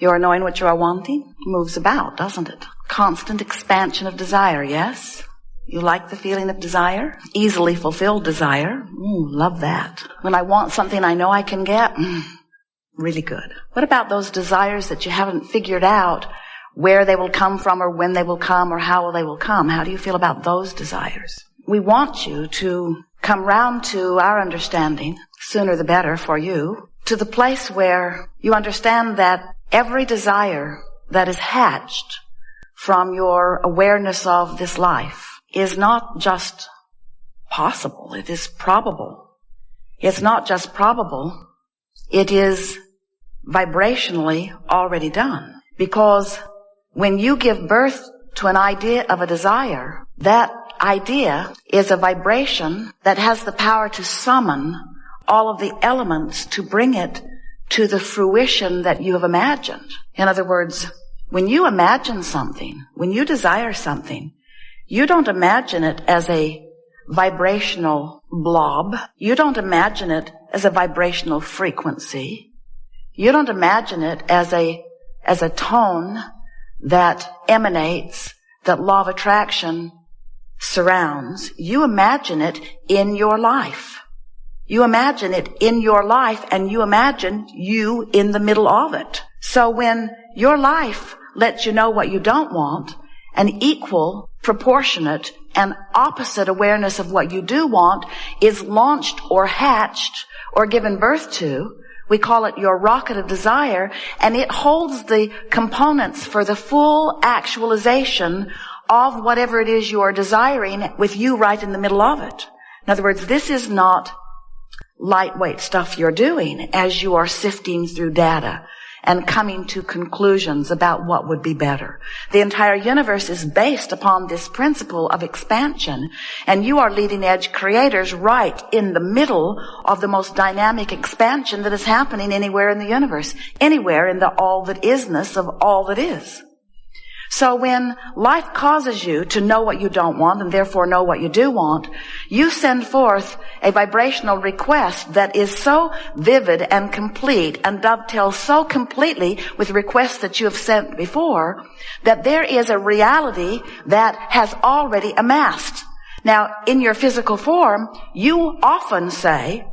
Your knowing what you are wanting moves about, doesn't it? Constant expansion of desire, yes? You like the feeling of desire? Easily fulfilled desire. Love that. When I want something I know I can get, really good. What about those desires that you haven't figured out where they will come from or when they will come or how they will come? How do you feel about those desires? We want you to come round to our understanding, sooner the better for you, to the place where you understand that every desire that is hatched from your awareness of this life is not just possible, it is probable. It's not just probable, it is vibrationally already done. Because when you give birth to an idea of a desire, that idea is a vibration that has the power to summon all of the elements to bring it to the fruition that you have imagined. In other words, when you imagine something, when you desire something, you don't imagine it as a vibrational blob. You don't imagine it as a vibrational frequency. You don't imagine it as a tone that emanates, that law of attraction surrounds. You imagine it in your life. You imagine it in your life, and you imagine you in the middle of it. So when your life lets you know what you don't want, an equal, proportionate, and opposite awareness of what you do want is launched or hatched or given birth to. We call it your rocket of desire, and it holds the components for the full actualization of whatever it is you are desiring with you right in the middle of it. In other words, this is not lightweight stuff you're doing as you are sifting through data and coming to conclusions about what would be better. The entire universe is based upon this principle of expansion, and you are leading edge creators right in the middle of the most dynamic expansion that is happening anywhere in the universe, anywhere in the all that isness of all that is. So when life causes you to know what you don't want and therefore know what you do want, you send forth a vibrational request that is so vivid and complete and dovetails so completely with requests that you have sent before that there is a reality that has already amassed. Now, in your physical form, you often say,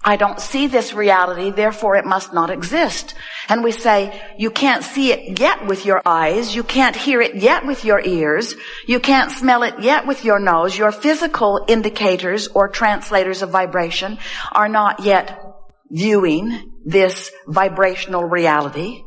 I don't see this reality, therefore it must not exist. And we say, you can't see it yet with your eyes, you can't hear it yet with your ears, you can't smell it yet with your nose. Your physical indicators or translators of vibration are not yet viewing this vibrational reality,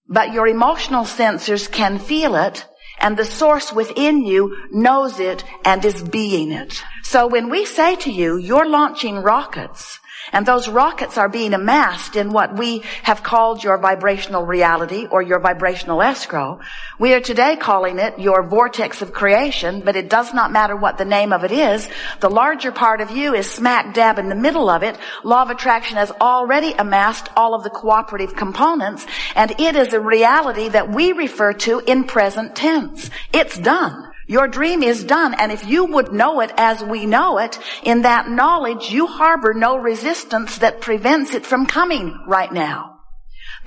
but your emotional sensors can feel it, and the source within you knows it and is being it. So when we say to you, you're launching rockets, and those rockets are being amassed in what we have called your vibrational reality or your vibrational escrow. We are today calling it your vortex of creation, but it does not matter what the name of it is. The larger part of you is smack dab in the middle of it. Law of attraction has already amassed all of the cooperative components, and it is a reality that we refer to in present tense. It's done. Your dream is done, and if you would know it as we know it, in that knowledge you harbor no resistance that prevents it from coming right now.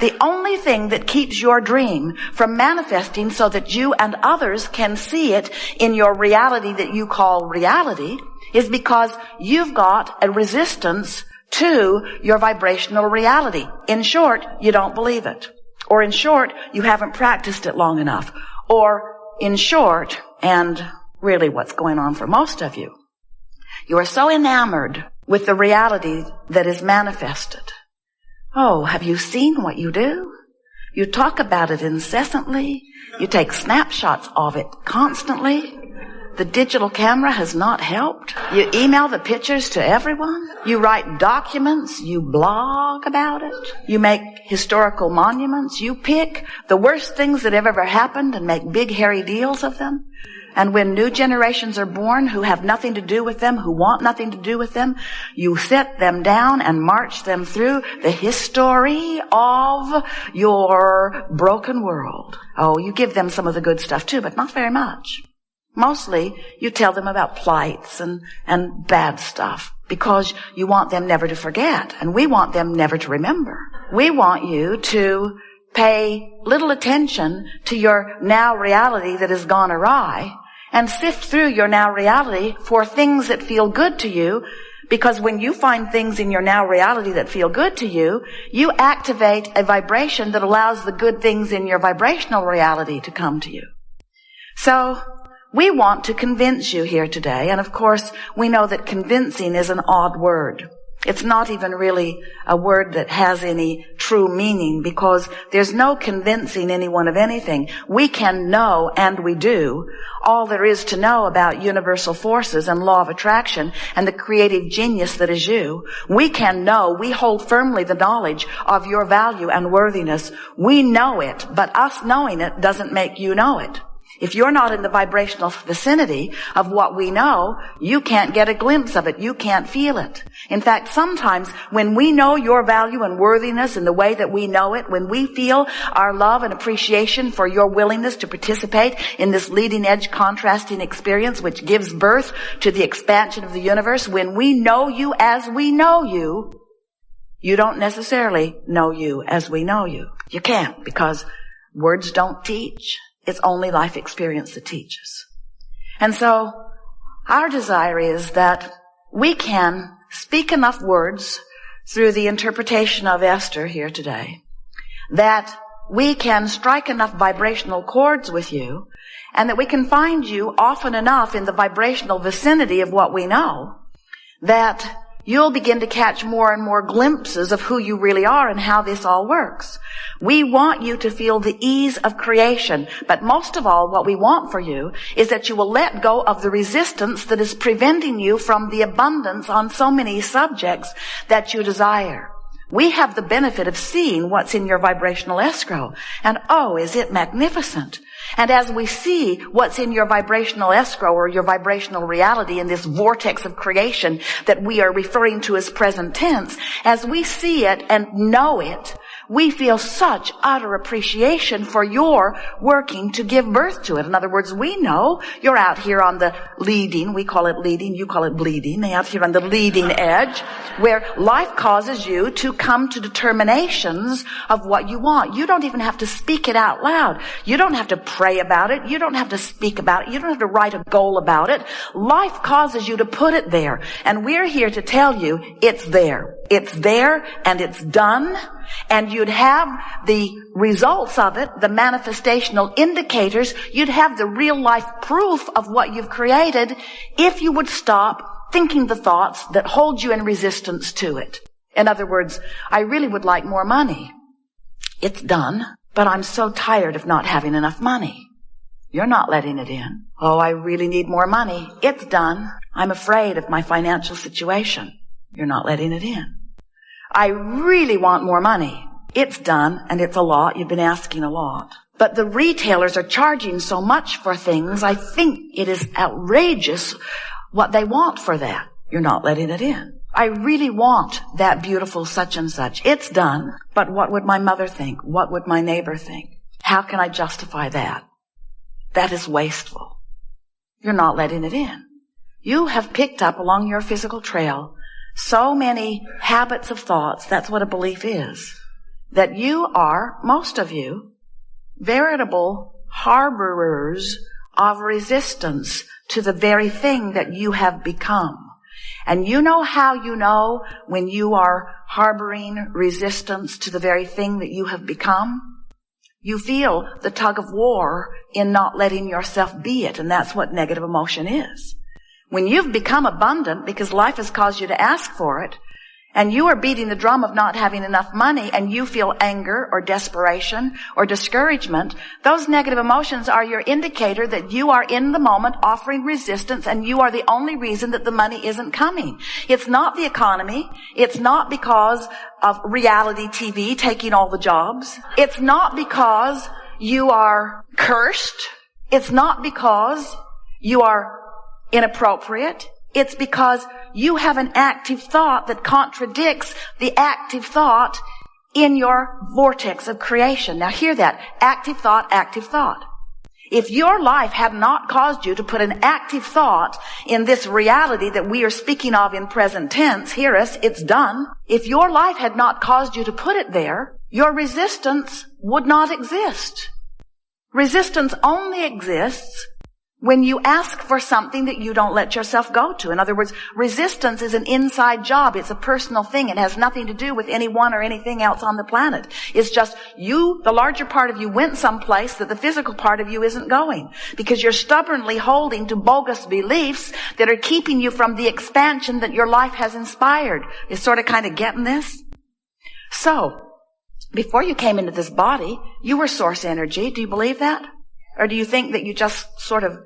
The only thing that keeps your dream from manifesting so that you and others can see it in your reality that you call reality is because you've got a resistance to your vibrational reality. In short, you don't believe it. Or in short, you haven't practiced it long enough. Or in short, and really what's going on for most of you, you are so enamored with the reality that is manifested. Oh, have you seen what you do? You talk about it incessantly. You take snapshots of it constantly. The digital camera has not helped. You email the pictures to everyone. You write documents. You blog about it. You make historical monuments. You pick the worst things that have ever happened and make big hairy deals of them. And when new generations are born who have nothing to do with them, who want nothing to do with them, you sit them down and march them through the history of your broken world. Oh, you give them some of the good stuff too, but not very much. Mostly, you tell them about plights and bad stuff because you want them never to forget, and we want them never to remember. We want you to pay little attention to your now reality that has gone awry and sift through your now reality for things that feel good to you, because when you find things in your now reality that feel good to you, you activate a vibration that allows the good things in your vibrational reality to come to you. So we want to convince you here today, and of course we know that convincing is an odd word. It's not even really a word that has any true meaning, because there's no convincing anyone of anything. We can know, and we do, all there is to know about universal forces and law of attraction and the creative genius that is you. We can know, we hold firmly the knowledge of your value and worthiness. We know it, but us knowing it doesn't make you know it. If you're not in the vibrational vicinity of what we know, you can't get a glimpse of it. You can't feel it. In fact, sometimes when we know your value and worthiness in the way that we know it, when we feel our love and appreciation for your willingness to participate in this leading edge contrasting experience which gives birth to the expansion of the universe, when we know you as we know you, you don't necessarily know you as we know you. You can't, because words don't teach. It's only life experience that teaches. And so our desire is that we can speak enough words through the interpretation of Esther here today, that we can strike enough vibrational chords with you, and that we can find you often enough in the vibrational vicinity of what we know, that you'll begin to catch more and more glimpses of who you really are and how this all works. We want you to feel the ease of creation, but most of all, what we want for you is that you will let go of the resistance that is preventing you from the abundance on so many subjects that you desire. We have the benefit of seeing what's in your vibrational escrow, and oh, is it magnificent. And as we see what's in your vibrational escrow or your vibrational reality in this vortex of creation that we are referring to as present tense, as we see it and know it, we feel such utter appreciation for your working to give birth to it. In other words, we know you're out here on the leading, we call it leading, you call it bleeding, out here on the leading edge, where life causes you to come to determinations of what you want. You don't even have to speak it out loud. You don't have to pray about it. You don't have to speak about it. You don't have to write a goal about it. Life causes you to put it there. And we're here to tell you it's there. It's there and it's done. And you'd have the results of it, the manifestational indicators. You'd have the real life proof of what you've created if you would stop thinking the thoughts that hold you in resistance to it. In other words, I really would like more money. It's done, but I'm so tired of not having enough money. You're not letting it in. Oh, I really need more money. It's done. I'm afraid of my financial situation. You're not letting it in. I really want more money. It's done, and it's a lot. You've been asking a lot. But the retailers are charging so much for things, I think it is outrageous what they want for that. You're not letting it in. I really want that beautiful such and such. It's done, but what would my mother think? What would my neighbor think? How can I justify that? That is wasteful. You're not letting it in. You have picked up along your physical trail so many habits of thoughts, that's what a belief is, that you are, most of you, veritable harborers of resistance to the very thing that you have become. And you know how you know when you are harboring resistance to the very thing that you have become? You feel the tug of war in not letting yourself be it, and that's what negative emotion is. When you've become abundant because life has caused you to ask for it, and you are beating the drum of not having enough money, and you feel anger or desperation or discouragement, those negative emotions are your indicator that you are in the moment offering resistance, and you are the only reason that the money isn't coming. It's not the economy. It's not because of reality TV taking all the jobs. It's not because you are cursed. It's not because you are inappropriate. It's because you have an active thought that contradicts the active thought in your vortex of creation. Now hear that. Active thought, active thought. If your life had not caused you to put an active thought in this reality that we are speaking of in present tense, hear us, it's done. If your life had not caused you to put it there, your resistance would not exist. Resistance only exists when you ask for something that you don't let yourself go to. In other words, resistance is an inside job. It's a personal thing. It has nothing to do with anyone or anything else on the planet. It's just you, the larger part of you, went someplace that the physical part of you isn't going, because you're stubbornly holding to bogus beliefs that are keeping you from the expansion that your life has inspired. You're sort of kind of getting this? So, before you came into this body, you were source energy. Do you believe that? Or do you think that you just sort of,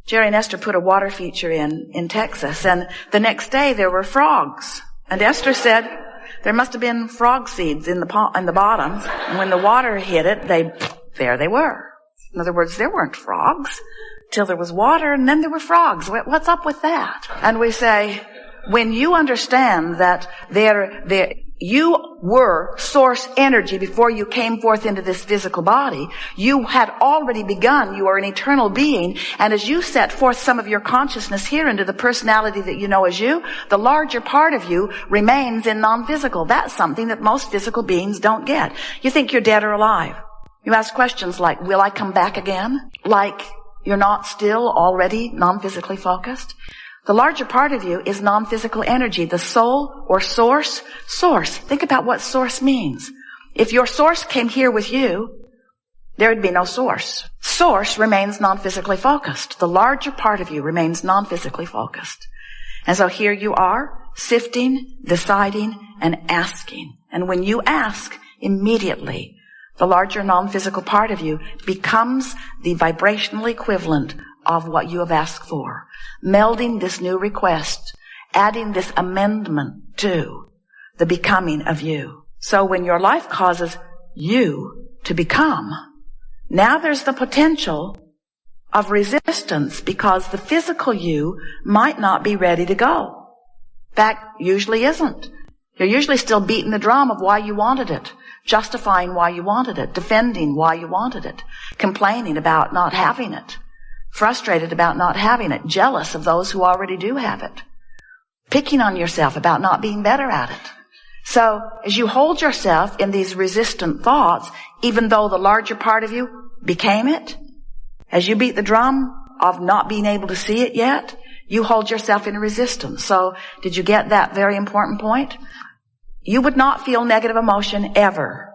Jerry and Esther put a water feature in Texas, and the next day there were frogs. And Esther said there must have been frog seeds in the bottoms, and when the water hit it, there they were. In other words, there weren't frogs till there was water, and then there were frogs. What's up with that? And we say, when you understand that you were source energy before you came forth into this physical body, you had already begun. You are an eternal being. And as you set forth some of your consciousness here into the personality that you know as you, the larger part of you remains in non-physical. That's something that most physical beings don't get. You think you're dead or alive. You ask questions like, will I come back again? Like you're not still already non-physically focused. The larger part of you is non-physical energy, the soul or source. Source. Think about what source means. If your source came here with you, there would be no source. Source remains non-physically focused. The larger part of you remains non-physically focused. And so here you are, sifting, deciding, and asking. And when you ask, immediately, the larger non-physical part of you becomes the vibrational equivalent of what you have asked for, melding this new request, adding this amendment to the becoming of you. So when your life causes you to become, now there's the potential of resistance, because the physical you might not be ready to go. In fact, usually isn't. You're usually still beating the drum of why you wanted it, justifying why you wanted it, defending why you wanted it, complaining about not having it, frustrated about not having it, jealous of those who already do have it, picking on yourself about not being better at it. So as you hold yourself in these resistant thoughts, even though the larger part of you became it, as you beat the drum of not being able to see it yet, you hold yourself in resistance. So did you get that very important point? You would not feel negative emotion ever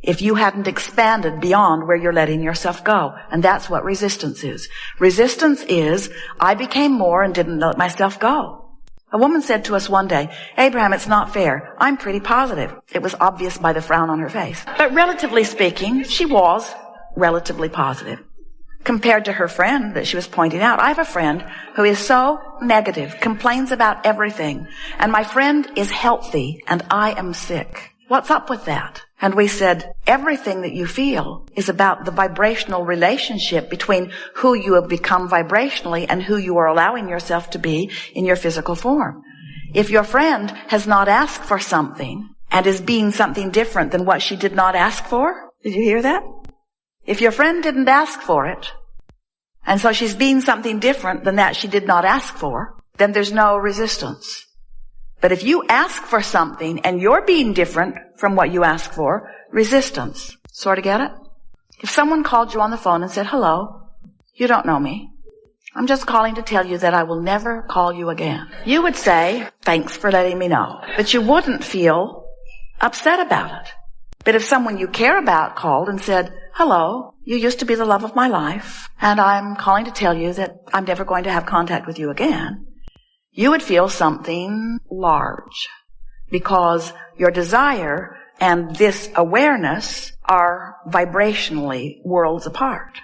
if you hadn't expanded beyond where you're letting yourself go. And that's what resistance is. Resistance is, I became more and didn't let myself go. A woman said to us one day, Abraham, it's not fair. I'm pretty positive. It was obvious by the frown on her face. But relatively speaking, she was relatively positive compared to her friend that she was pointing out. I have a friend who is so negative, complains about everything. And my friend is healthy and I am sick. What's up with that? And we said, everything that you feel is about the vibrational relationship between who you have become vibrationally and who you are allowing yourself to be in your physical form. If your friend has not asked for something and is being something different than what she did not ask for, did you hear that? If your friend didn't ask for it, and so she's being something different than that she did not ask for, then there's no resistance. But if you ask for something and you're being different from what you ask for, resistance. Sort of get it? If someone called you on the phone and said, hello, you don't know me. I'm just calling to tell you that I will never call you again. You would say, thanks for letting me know. But you wouldn't feel upset about it. But if someone you care about called and said, hello, you used to be the love of my life, and I'm calling to tell you that I'm never going to have contact with you again, you would feel something large, because your desire and this awareness are vibrationally worlds apart.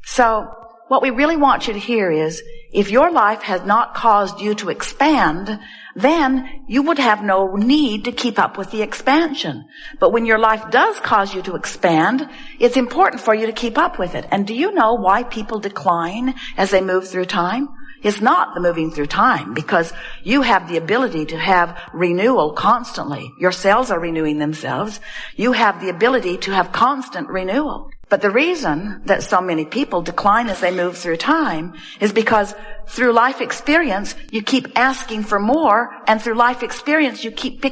So what we really want you to hear is, if your life has not caused you to expand, then you would have no need to keep up with the expansion. But when your life does cause you to expand, it's important for you to keep up with it. And do you know why people decline as they move through time? It's not the moving through time, because you have the ability to have renewal constantly. Your cells are renewing themselves. You have the ability to have constant renewal. But the reason that so many people decline as they move through time is because through life experience, you keep asking for more, and through life experience, you keep picking